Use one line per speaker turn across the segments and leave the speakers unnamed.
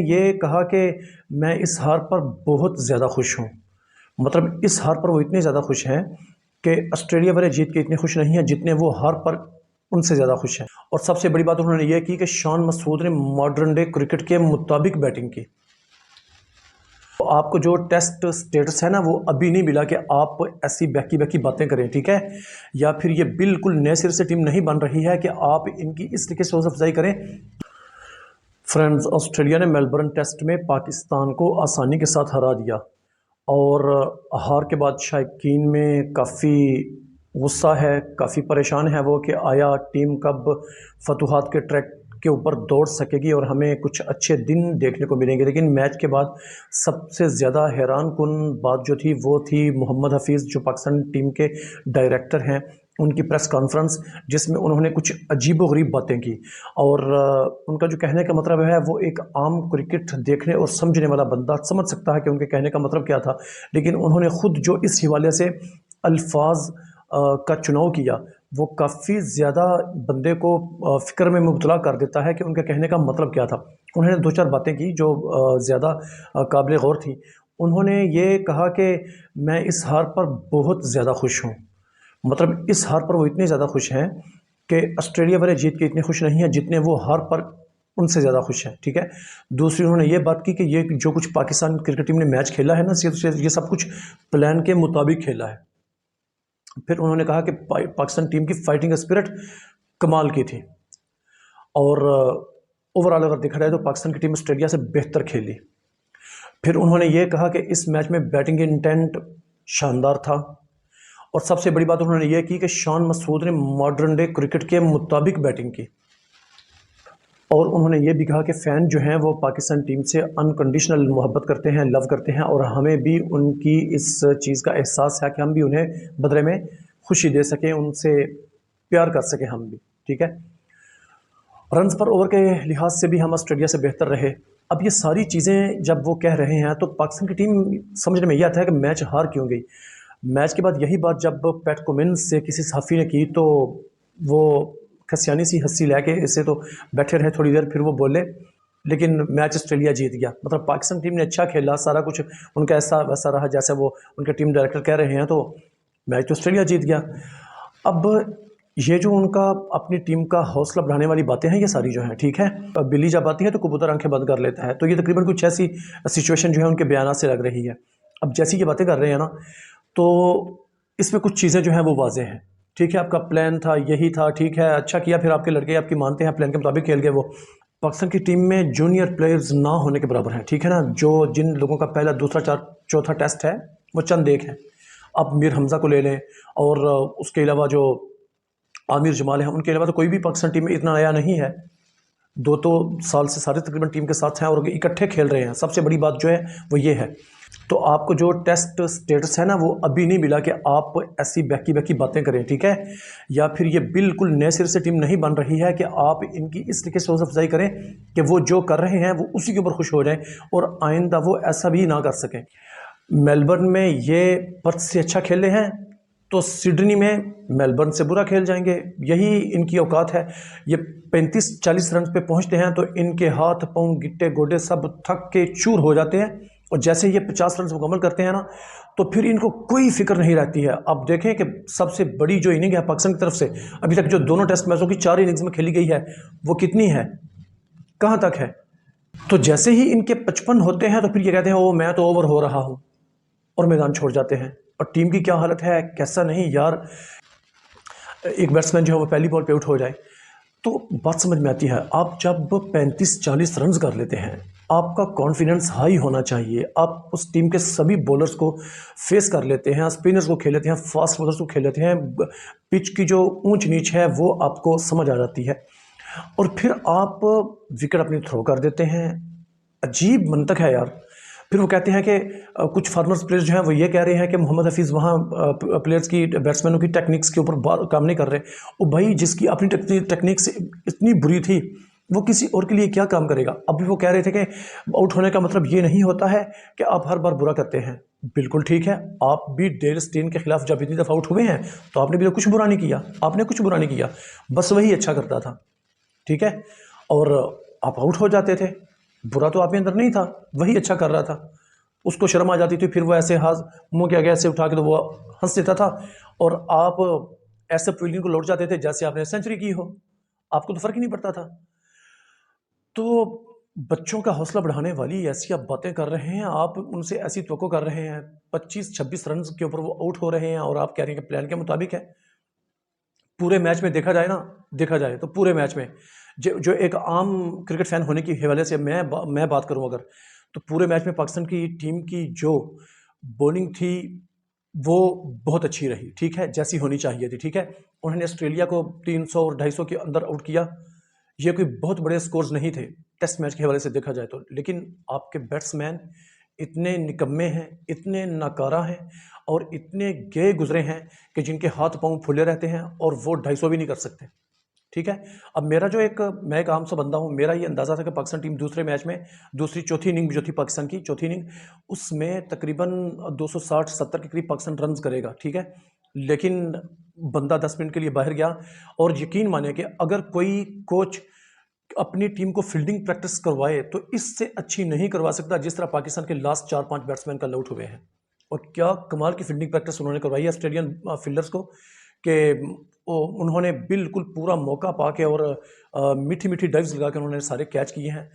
ये कहा कि मैं इस हार पर बहुत ज़्यादा खुश हूँ। मतलब इस हार पर वो इतने ज़्यादा खुश हैं कि ऑस्ट्रेलिया वाले जीत के इतने खुश नहीं हैं जितने वो हार पर उनसे ज़्यादा खुश हैं। और सबसे बड़ी बात उन्होंने ये की कि शॉन मसूद ने मॉडर्न डे क्रिकेट के मुताबिक बैटिंग की। तो आपको जो टेस्ट स्टेटस है ना वो अभी नहीं मिला कि आप ऐसी बहकी बहकी बातें करें, ठीक है? या फिर ये बिल्कुल नए सिरे से टीम नहीं बन रही है कि आप इनकी इस तरीके से हौसला अफजाई करें। फ्रेंड्स, ऑस्ट्रेलिया ने मेलबर्न टेस्ट में पाकिस्तान को आसानी के साथ हरा दिया और हार के बाद शायकीन में काफ़ी गुस्सा है, काफ़ी परेशान है वो कि आया टीम कब फतूहात के ट्रैक के ऊपर दौड़ सकेगी और हमें कुछ अच्छे दिन देखने को मिलेंगे। लेकिन मैच के बाद सबसे ज़्यादा हैरान कुन बात जो थी वो थी मोहम्मद हफीज़, जो पाकिस्तान टीम के डायरेक्टर हैं, उनकी प्रेस कॉन्फ्रेंस जिसमें उन्होंने कुछ अजीबोगरीब बातें की। और उनका जो कहने का मतलब है वो एक आम क्रिकेट देखने और समझने वाला बंदा समझ सकता है कि उनके कहने का मतलब क्या था। लेकिन उन्होंने खुद जो इस हवाले से अल्फाज का चुनाव किया वो काफ़ी ज़्यादा बंदे को फ़िक्र में मुब्तला कर देता है कि उनके कहने का मतलब क्या था। उन्होंने दो चार बातें की जो ज़्यादा काबिल गौर थी। उन्होंने ये कहा कि मैं इस हार पर बहुत ज़्यादा खुश हूँ। मतलब इस हार पर वो इतने ज़्यादा खुश हैं कि ऑस्ट्रेलिया वाले जीत के इतने खुश नहीं हैं जितने वो हार पर उनसे ज़्यादा खुश हैं, ठीक है? दूसरी उन्होंने ये बात की कि ये जो कुछ पाकिस्तान क्रिकेट टीम ने मैच खेला है ना, ये सब कुछ प्लान के मुताबिक खेला है। फिर उन्होंने कहा कि पाकिस्तान टीम की फाइटिंग स्पिरिट कमाल की थी और ओवरऑल अगर देखा जाए तो पाकिस्तान की टीम ऑस्ट्रेलिया से बेहतर खेली। फिर उन्होंने ये कहा कि इस मैच में बैटिंग इंटेंट शानदार था और सबसे बड़ी बात उन्होंने ये की कि शॉन मसूद ने मॉडर्न डे क्रिकेट के मुताबिक बैटिंग की। और उन्होंने ये भी कहा कि फ़ैन जो हैं वो पाकिस्तान टीम से अनकंडीशनल मोहब्बत करते हैं, लव करते हैं और हमें भी उनकी इस चीज़ का एहसास है कि हम भी उन्हें बदले में खुशी दे सकें, उनसे प्यार कर सकें हम भी, ठीक है? रन्स पर ओवर के लिहाज से भी हम ऑस्ट्रेलिया से बेहतर रहे। अब ये सारी चीज़ें जब वो कह रहे हैं तो पाकिस्तान की टीम समझने में ये आता है कि मैच हार क्यों गई। मैच के बाद यही बात जब पैट कमिंस से किसी सहाफ़ी ने की तो वो खसियानी सी हंसी लेके इससे तो बैठे रहे थोड़ी देर, फिर वो बोले लेकिन मैच ऑस्ट्रेलिया जीत गया। मतलब पाकिस्तान टीम ने अच्छा खेला, सारा कुछ उनका ऐसा वैसा रहा जैसे वो उनके टीम डायरेक्टर कह रहे हैं, तो मैच तो ऑस्ट्रेलिया जीत गया। अब ये जो उनका अपनी टीम का हौसला बढ़ाने वाली बातें हैं ये सारी जो हैं, ठीक है? बिल्ली जब आती है तो कबूतर आंखें बंद कर लेता है, तो ये तकरीबन कुछ ऐसी सिचुएशन जो है उनके बयान से लग रही है। अब जैसी ये बातें कर रहे हैं ना, तो इसमें कुछ चीज़ें जो हैं वो वाज़ेह हैं, ठीक है? आपका प्लान था, यही था, ठीक है, अच्छा किया, फिर आपके लड़के आपकी मानते हैं, प्लान के मुताबिक खेल गए वो। पाकिस्तान की टीम में जूनियर प्लेयर्स ना होने के बराबर हैं, ठीक है ना? जो जिन लोगों का पहला, दूसरा, चौथा टेस्ट है वो चंद एक हैं। आप मीर हमज़ा को ले लें और उसके अलावा जो आमिर जमाल हैं, उनके अलावा तो कोई भी पाकिस्तान टीम में इतना नया नहीं है। 2 साल से सारे तकरीबन टीम के साथ हैं और इकट्ठे खेल रहे हैं। सबसे बड़ी बात जो है वो ये है। तो आपको जो टेस्ट स्टेटस है ना वो अभी नहीं मिला कि आप ऐसी बहकी बहकी बातें करें, ठीक है? या फिर ये बिल्कुल नए सिरे से टीम नहीं बन रही है कि आप इनकी इस तरीके से हौसला अफजाई करें कि वो जो कर रहे हैं वो उसी के ऊपर खुश हो जाएं और आइंदा वो ऐसा भी ना कर सकें। मेलबर्न में ये पर्थ से अच्छा खेले हैं तो सिडनी में मेलबर्न से बुरा खेल जाएंगे, यही इनकी औकात है। ये 35-40 रन पे पहुंचते हैं तो इनके हाथ पांव गिट्टे गोडे सब थक के चूर हो जाते हैं और जैसे ये 50 रन मुकम्मल करते हैं ना तो फिर इनको कोई फिक्र नहीं रहती है। अब देखें कि सबसे बड़ी जो इनिंग है पाकिस्तान की तरफ से अभी तक जो दोनों टेस्ट मैचों की 4 इनिंग्स में खेली गई है वो कितनी है, कहाँ तक है? तो जैसे ही इनके 55 होते हैं तो फिर ये कहते हैं ओ मैं तो ओवर हो रहा हूँ और मैदान छोड़ जाते हैं। और टीम की क्या हालत है, कैसा नहीं यार, एक बैट्समैन जो है वो पहली बॉल पे आउट हो जाए तो बात समझ में आती है। आप जब 35-40 रन कर लेते हैं आपका कॉन्फिडेंस हाई होना चाहिए, आप उस टीम के सभी बॉलर्स को फेस कर लेते हैं, स्पिनर्स को खेल लेते हैं, फास्ट बॉलर्स को खेल लेते हैं, पिच की जो ऊंच नीच है वो आपको समझ आ जाती है और फिर आप विकेट अपनी थ्रो कर देते हैं। अजीब मंतक है यार। फिर वो कहते हैं कि कुछ फार्मर्स प्लेयर्स जो हैं वो ये कह रहे हैं कि मोहम्मद हफीज़ वहाँ प्लेयर्स की, बैट्समैनों की टेक्निक्स के ऊपर काम नहीं कर रहे। वो भाई जिसकी अपनी टेक्निक्स इतनी बुरी थी वो किसी और के लिए क्या काम करेगा। अभी वो कह रहे थे कि आउट होने का मतलब ये नहीं होता है कि आप हर बार बुरा करते हैं। बिल्कुल ठीक है, आप भी डेल स्टेन के खिलाफ जब इतनी दफ़ा आउट हुए हैं तो आपने भी तो कुछ बुरा नहीं किया, आपने कुछ बुरा नहीं किया, बस वही अच्छा करता था, ठीक है? और आप आउट हो जाते थे। बुरा तो आप में अंदर नहीं था, वही अच्छा कर रहा था। उसको शर्म आ जाती थी, फिर वो ऐसे हाथ मुंह के आगे ऐसे उठा के तो वो हंस देता था, और आप ऐसे फील्डिंग को लौट जाते थे जैसे आपने सेंचुरी की हो, आपको तो फर्क ही नहीं पड़ता था। तो बच्चों का हौसला बढ़ाने वाली ऐसी आप बातें कर रहे हैं, आप उनसे ऐसी तवक्को कर रहे हैं, 25-26 रन के ऊपर वो आउट हो रहे हैं और आप कह रहे हैं कि प्लान के मुताबिक है। पूरे मैच में देखा जाए ना, देखा जाए तो पूरे मैच में जो जो एक आम क्रिकेट फैन होने की हवाले से मैं बात करूं अगर, तो पूरे मैच में पाकिस्तान की टीम की जो बॉलिंग थी वो बहुत अच्छी रही, ठीक है, जैसी होनी चाहिए थी, ठीक है। उन्होंने ऑस्ट्रेलिया को 300 और 250 के अंदर आउट किया। ये कोई बहुत बड़े स्कोर्स नहीं थे टेस्ट मैच के हवाले से देखा जाए तो, लेकिन आपके बैट्समैन इतने निकम्मे हैं, इतने नाकारा हैं और इतने गए गुजरे हैं कि जिनके हाथ पांव फूले रहते हैं और वो 250 भी नहीं कर सकते, ठीक है। अब मेरा जो मैं एक आम सा बंदा हूँ, मेरा ये अंदाज़ा था कि पाकिस्तान टीम दूसरे मैच में दूसरी चौथी इनिंग जो थी पाकिस्तान की चौथी इनिंग, उसमें तकरीबन 260-70 के करीब पाकिस्तान रन करेगा, ठीक है। लेकिन बंदा 10 मिनट के लिए बाहर गया, और यकीन मानिए कि अगर कोई कोच अपनी टीम को फील्डिंग प्रैक्टिस करवाए तो इससे अच्छी नहीं करवा सकता जिस तरह पाकिस्तान के लास्ट 4-5 बैट्समैन कल आउट हुए हैं। और क्या कमाल की फील्डिंग प्रैक्टिस उन्होंने करवाई है ऑस्ट्रेलियन फील्डर्स को, कि उन्होंने बिल्कुल पूरा मौका पाके और मीठी मीठी डाइव्स लगा के उन्होंने सारे कैच किए हैं।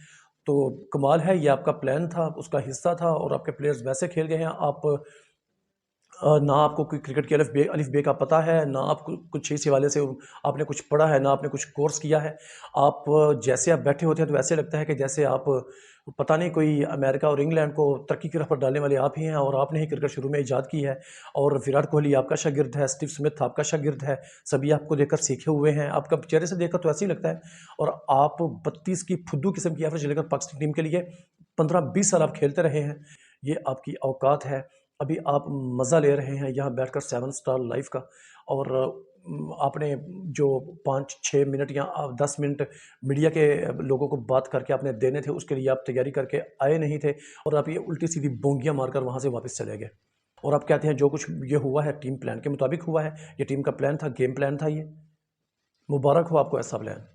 तो कमाल है, ये आपका प्लान था, उसका हिस्सा था, और आपके प्लेयर्स वैसे खेल गए हैं। आप ना आपको कोई क्रिकेट की अलिफ बे का पता है, ना आप कुछ इस हवाले से आपने कुछ पढ़ा है, ना आपने कुछ कोर्स किया है। आप जैसे आप बैठे होते हैं तो ऐसे लगता है कि जैसे आप पता नहीं कोई अमेरिका और इंग्लैंड को तरक्की की राह पर डालने वाले आप ही हैं, और आपने ही क्रिकेट शुरू में ईजाद की है। और विराट कोहली आपका शागिर्द है, स्टीव स्मिथ आपका शागिर्द है, सभी आपको देखकर सीखे हुए हैं। आपका चेहरे से देखकर तो ऐसे ही लगता है। और आप 32 की फुद्दू किस्म की एवरेज लेकर पाकिस्तान टीम के लिए 15-20 साल आप खेलते रहे हैं। ये आपकी औकात है। अभी आप मज़ा ले रहे हैं यहाँ बैठकर 7 स्टार लाइफ का, और आपने जो 5-6 मिनट या 10 मिनट मीडिया के लोगों को बात करके आपने देने थे, उसके लिए आप तैयारी करके आए नहीं थे, और आप ये उल्टी सीधी बोंगियाँ मारकर वहाँ से वापस चले गए। और आप कहते हैं जो कुछ ये हुआ है टीम प्लान के मुताबिक हुआ है, ये टीम का प्लान था, गेम प्लान था ये। मुबारक हो आपको ऐसा प्लान।